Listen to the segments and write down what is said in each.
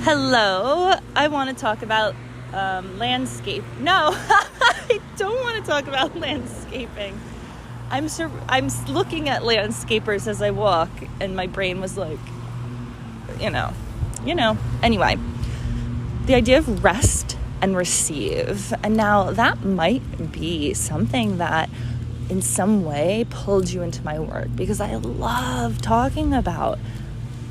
Hello, I want to talk about landscape. No, I don't want to talk about landscaping. I'm looking at landscapers as I walk, and my brain was like, you know. Anyway, the idea of rest and receive. And now that might be something that in some way pulled you into my work, because I love talking about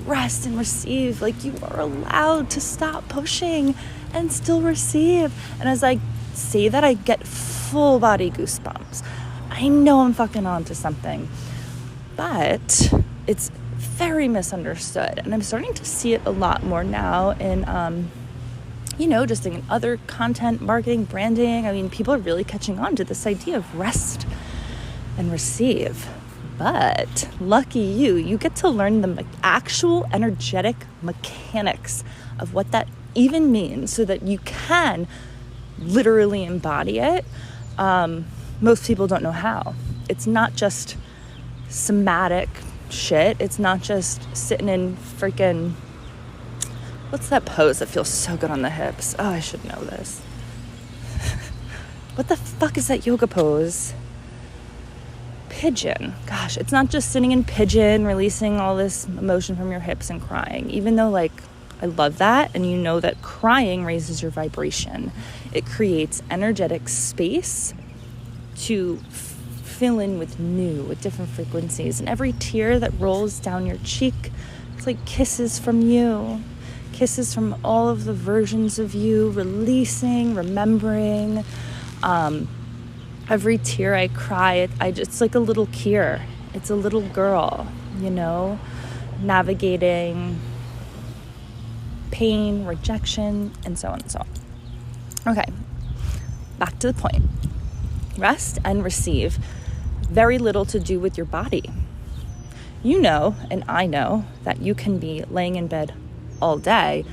rest and receive. Like, you are allowed to stop pushing and still receive. And as I say that, I get full body goosebumps. I know I'm fucking on to something, but it's very misunderstood, and I'm starting to see it a lot more now in just in other content, marketing, branding. I mean, people are really catching on to this idea of rest and receive. But lucky you get to learn the actual energetic mechanics of what that even means, so that you can literally embody it. Most people don't know how. It's not just somatic shit. It's not just sitting in freaking, what's that pose that feels so good on the hips? Oh, I should know this. What the fuck is that yoga pose? Pigeon. Gosh, it's not just sitting in pigeon, releasing all this emotion from your hips and crying. Even though, like, I love that, and you know that crying raises your vibration. It creates energetic space to fill in with different frequencies. And every tear that rolls down your cheek, it's like kisses from you. Kisses from all of the versions of you, releasing, remembering. Every tear I cry, it's like a little Kier. It's a little girl, navigating pain, rejection, and so on and so on. Okay, back to the point. Rest and receive. Very little to do with your body. You know, and I know, that you can be laying in bed all day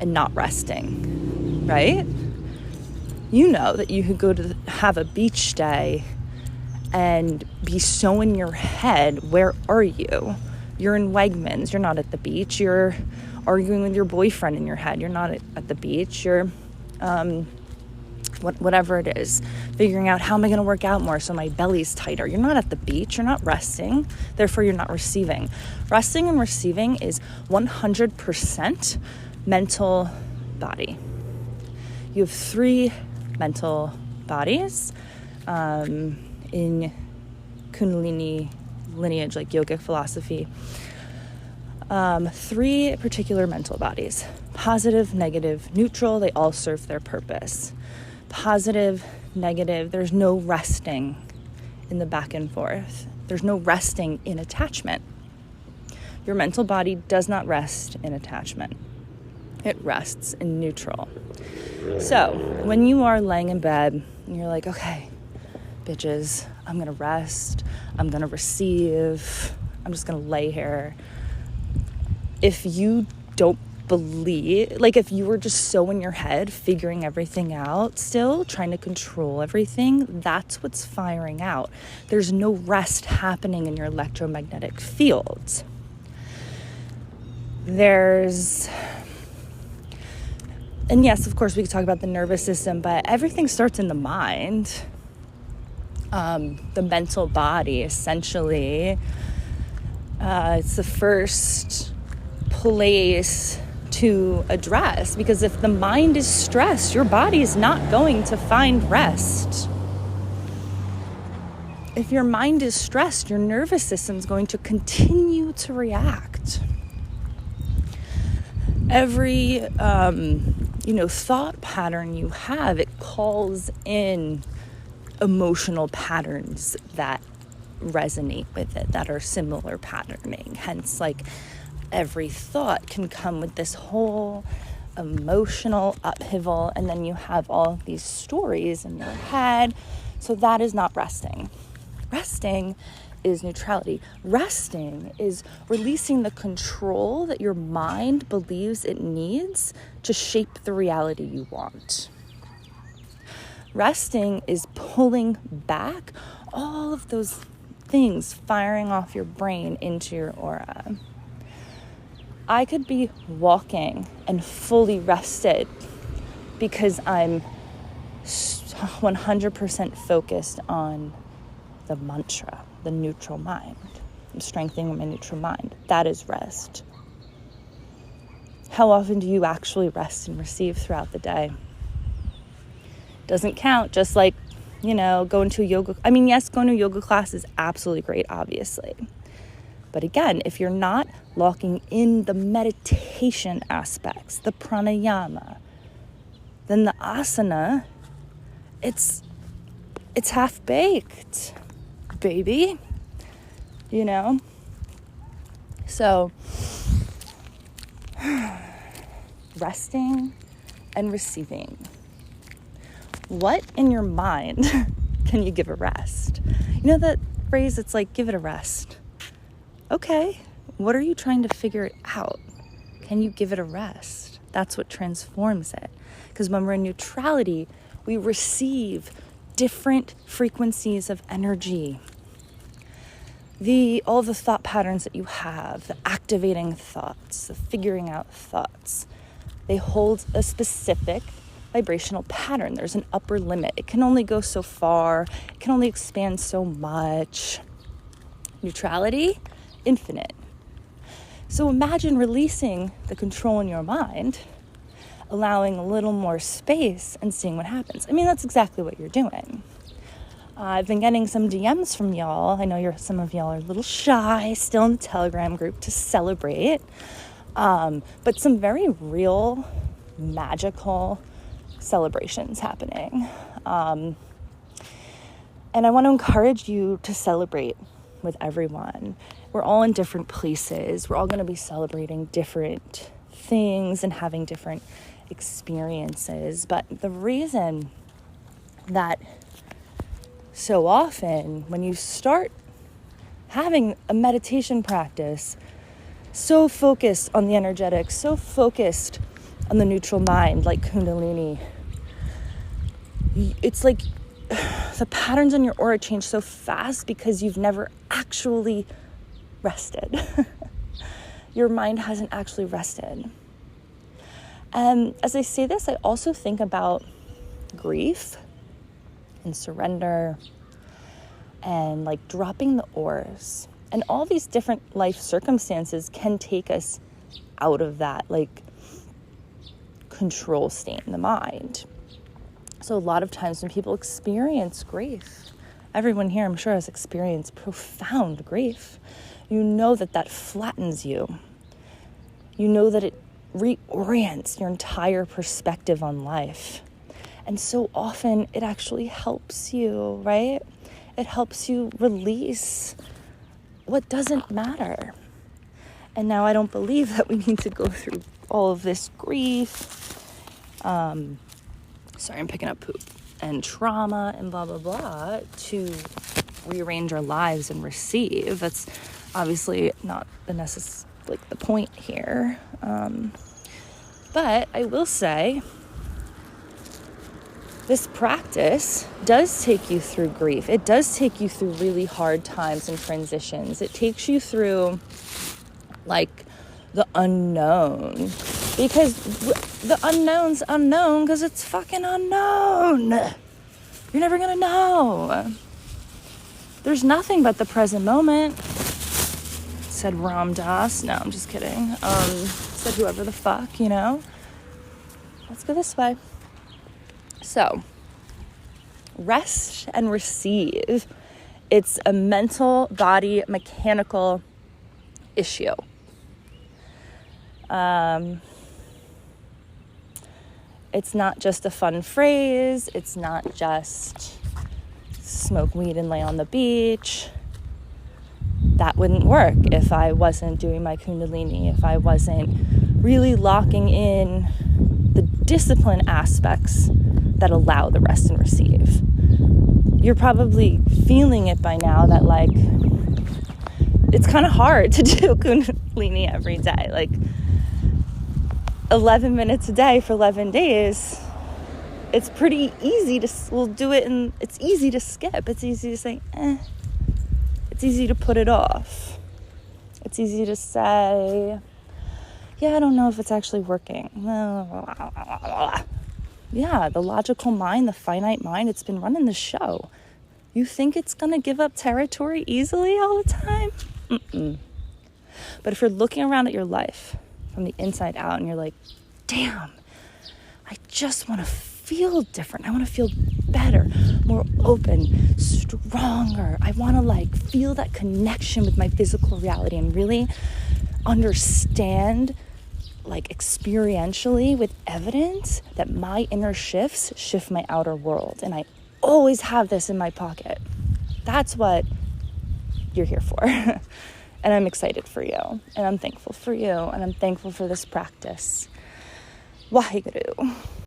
and not resting, right? You know that you could go to have a beach day and be so in your head. Where are you? You're in Wegmans. You're not at the beach. You're arguing with your boyfriend in your head. You're not at the beach. You're whatever it is, figuring out, how am I going to work out more so my belly's tighter? You're not at the beach. You're not resting. Therefore, you're not receiving. Resting and receiving is 100% mental body. You have 3 mental bodies in Kundalini lineage, like yogic philosophy. 3 particular mental bodies: positive, negative, neutral. They all serve their purpose. Positive, negative, there's no resting in the back and forth. There's no resting in attachment. Your mental body does not rest in attachment. It rests in neutral. So when you are laying in bed and you're like, okay, bitches, I'm going to rest. I'm going to receive. I'm just going to lay here. If you don't believe, like, if you were just so in your head, figuring everything out still, trying to control everything, that's what's firing out. There's no rest happening in your electromagnetic field. And yes, of course, we could talk about the nervous system, but everything starts in the mind. The mental body, essentially, it's the first place to address, because if the mind is stressed, your body is not going to find rest. If your mind is stressed, your nervous system is going to continue to react. Every thought pattern you have, it calls in emotional patterns that resonate with it, that are similar patterning. Hence, like, every thought can come with this whole emotional upheaval, and then you have all of these stories in your head. So that is not resting. Resting is neutrality. Resting is releasing the control that your mind believes it needs to shape the reality you want. Resting is pulling back all of those things firing off your brain into your aura. I could be walking and fully rested because I'm 100% focused on the mantra, the neutral mind. I'm strengthening my neutral mind. That is rest. How often do you actually rest and receive throughout the day? Doesn't count, just like, going to a yoga. I mean, yes, going to a yoga class is absolutely great, obviously. But again, if you're not locking in the meditation aspects, the pranayama, then the asana, it's half-baked, baby. So resting and receiving. What in your mind can you give a rest? That phrase, it's like, give it a rest. Okay, what are you trying to figure it out? Can you give it a rest? That's what transforms it. Because when we're in neutrality, we receive different frequencies of energy. All the thought patterns that you have, the activating thoughts, the figuring out thoughts, they hold a specific vibrational pattern. There's an upper limit. It can only go so far. It can only expand so much. Neutrality, infinite. So imagine releasing the control in your mind, allowing a little more space and seeing what happens. I mean, that's exactly what you're doing. I've been getting some DMs from y'all. I know some of y'all are a little shy, still in the Telegram group to celebrate. But some very real, magical celebrations happening. And I want to encourage you to celebrate with everyone. We're all in different places. We're all going to be celebrating different things and having different experiences. But the reason that so often when you start having a meditation practice so focused on the energetics, so focused on the neutral mind, like Kundalini, it's like the patterns on your aura change so fast because you've never actually rested. Your mind hasn't actually rested. And as I say this, I also think about grief and surrender and like dropping the oars. And all these different life circumstances can take us out of that like control state in the mind. So a lot of times when people experience grief, everyone here I'm sure has experienced profound grief. You know that flattens you. You know that it reorients your entire perspective on life. And so often it actually helps you, right? It helps you release what doesn't matter. And now I don't believe that we need to go through all of this grief. Sorry, I'm picking up poop. And trauma and blah, blah, blah to rearrange our lives and receive. That's obviously not the point here. But I will say, this practice does take you through grief. It does take you through really hard times and transitions. It takes you through like the unknown, because the unknown's unknown because it's fucking unknown. You're never gonna know. There's nothing but the present moment, said Ram Dass. No, I'm just kidding. Said whoever the fuck, Let's go this way. So, rest and receive. It's a mental, body, mechanical issue. It's not just a fun phrase. It's not just smoke weed and lay on the beach. That wouldn't work if I wasn't doing my Kundalini, if I wasn't really locking in the discipline aspects that allow the rest and receive. You're probably feeling it by now that like it's kind of hard to do Kundalini every day. Like 11 minutes a day for 11 days. It's pretty easy we'll do it, and it's easy to skip. It's easy to say, It's easy to put it off. It's easy to say, yeah, I don't know if it's actually working. Yeah, the logical mind, the finite mind, it's been running the show. You think it's going to give up territory easily all the time? Mm-mm. But if you're looking around at your life from the inside out and you're like, damn, I just want to feel different. I want to feel better, more open, stronger. I want to feel that connection with my physical reality and really understand experientially with evidence that my inner shifts shift my outer world. And I always have this in my pocket. That's what you're here for. And I'm excited for you. And I'm thankful for you. And I'm thankful for this practice. Waheguru.